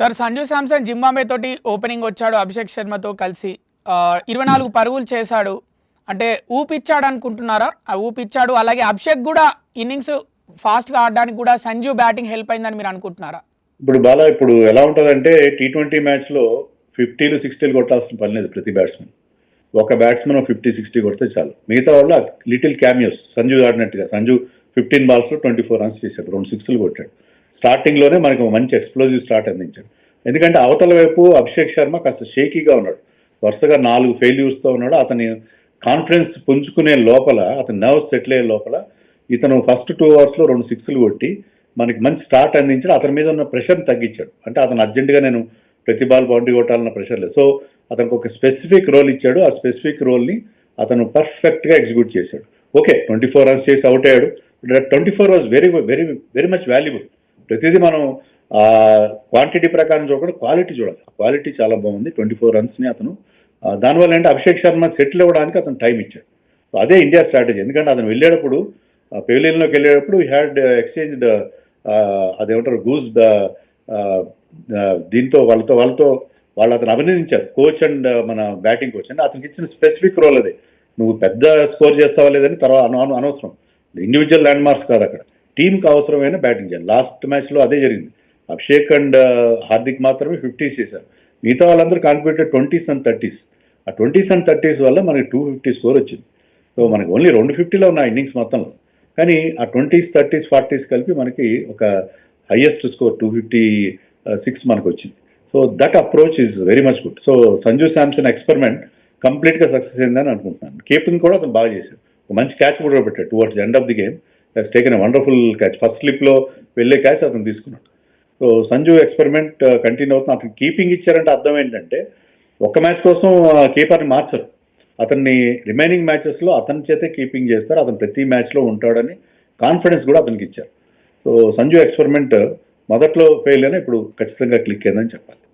Sir Sanju Samson Zimbabwe తోటి opening వచ్చాడు అభిషేక్ శర్మతో కలిసి 24 పరుగులు చేశాడు. అంటే ఊపిచ్చాడు అనుకుంటున్నారా? ఆ ఊపిచ్చాడు. అలాగే అభిషేక్ కూడా ఇన్నింగ్స్ ఫాస్ట్గా ఆడడానికి కూడా సంజు బ్యాటింగ్ హెల్ప్ అయిందని మీరు అనుకుంటున్నారా? ఇప్పుడు ఎలా ఉంటుందంటే T20 మ్యాచ్లో 50లు 60లు కొట్టాల్సిన పని లేదు ప్రతి బ్యాట్స్మెన్. ఒక బ్యాట్స్మెన్ 50-60 కొడితే చాలు. మిగతా వాళ్ళు లిటిల్ క్యామియోస్ సంజు ఆడినట్టుగా. సంజు 15 బాల్స్లో 24 రన్స్ చేశాడు, 2 సిక్స్లు కొట్టాడు. స్టార్టింగ్లోనే మనకు మంచి ఎక్స్ప్లోజివ్ స్టార్ట్ అందించాడు. ఎందుకంటే అవతల వైపు అభిషేక్ శర్మ కాస్త షేకీగా ఉన్నాడు, వరుసగా 4 ఫెయిల్యూర్స్తో ఉన్నాడు. అతని కాన్ఫిడెన్స్ పుంజుకునే లోపల, అతని నర్వ్స్ సెటిల్ అయ్యే లోపల ఇతను ఫస్ట్ 2 ఓవర్స్లో 2 సిక్స్లు కొట్టి మనకి మంచి స్టార్ట్ అందించాడు. అతని మీద ఉన్న ప్రెషర్ని తగ్గించాడు. అంటే అతను అర్జెంటుగా నేను ప్రతి బాల్ బౌండరీ కొట్టాలన్న ప్రెషర్ లేదు. సో అతనికి ఒక స్పెసిఫిక్ రోల్ ఇచ్చాడు. ఆ స్పెసిఫిక్ రోల్ని అతను పర్ఫెక్ట్గా ఎగ్జిక్యూట్ చేశాడు. ఓకే, 24 రన్స్ చేసి అవుట్ అయ్యాడు. 24 was very very very much valuable. ప్రతిదీ మనం క్వాంటిటీ ప్రకారం చూడకుండా క్వాలిటీ చూడాలి. క్వాలిటీ చాలా బాగుంది. 24 రన్స్ని అతను దానివల్ల అంటే అభిషేక్ శర్మ సెటిల్ అవ్వడానికి అతను టైం ఇచ్చాడు. అదే ఇండియా స్ట్రాటజీ. ఎందుకంటే అతను వెళ్ళేటప్పుడు పెవిలియన్లోకి వెళ్ళేటప్పుడు హ్యాడ్ ఎక్స్చేంజ్డ్ అదేమంటారు గూస్ దీంతో వాళ్ళతో వాళ్ళు అతను అభినందించారు, కోచ్ అండ్ మన బ్యాటింగ్ కోచ్. అంటే అతనికి ఇచ్చిన స్పెసిఫిక్ రోల్ అదే. నువ్వు పెద్ద స్కోర్ చేస్తావా లేదని తర్వాత అనవసరం. ఇండివిజువల్ ల్యాండ్ మార్క్స్ కాదు, అక్కడ టీంకి అవసరమైన బ్యాటింగ్ చేయాలి. లాస్ట్ మ్యాచ్లో అదే జరిగింది. అభిషేక్ అండ్ హార్దిక్ మాత్రమే 50s చేశారు. మిగతా వాళ్ళందరూ కాన్ఫిడెంట్ 20s and 30s. ఆ 20s and 30s వల్ల మనకి 250 స్కోర్ వచ్చింది. సో మనకి ఓన్లీ 250లో ఉన్న ఇన్నింగ్స్ మొత్తంలో, కానీ ఆ 20s, 30s, 40s కలిపి మనకి ఒక హైయెస్ట్ స్కోర్ 256 మనకు వచ్చింది. So that approach is very much good. So Sanju Samson experiment కంప్లీట్గా సక్సెస్ అయిందని అనుకుంటున్నాను. కీపింగ్ కూడా అతను బాగా చేశాడు. ఒక మంచి క్యాచ్ కూడా పెట్టాడు towards end of the game. He's taken a wonderful catch. First స్లిప్లో వెళ్ళే క్యాచ్ అతను తీసుకున్నాడు. సో సంజు ఎక్స్పెరిమెంట్ కంటిన్యూ అవుతుంది. అతను కీపింగ్ ఇచ్చారంటే అర్థం ఏంటంటే ఒక్క మ్యాచ్ కోసం కీపర్ని మార్చరు. అతన్ని రిమైనింగ్ మ్యాచెస్లో అతని చేతే కీపింగ్ చేస్తారు. అతను ప్రతి మ్యాచ్లో ఉంటాడని కాన్ఫిడెన్స్ కూడా అతనికి ఇచ్చారు. సో సంజు ఎక్స్పెరిమెంట్ మొదట్లో ఫెయిల్ అయినా ఇప్పుడు ఖచ్చితంగా క్లిక్ అయిందని చెప్పాలి.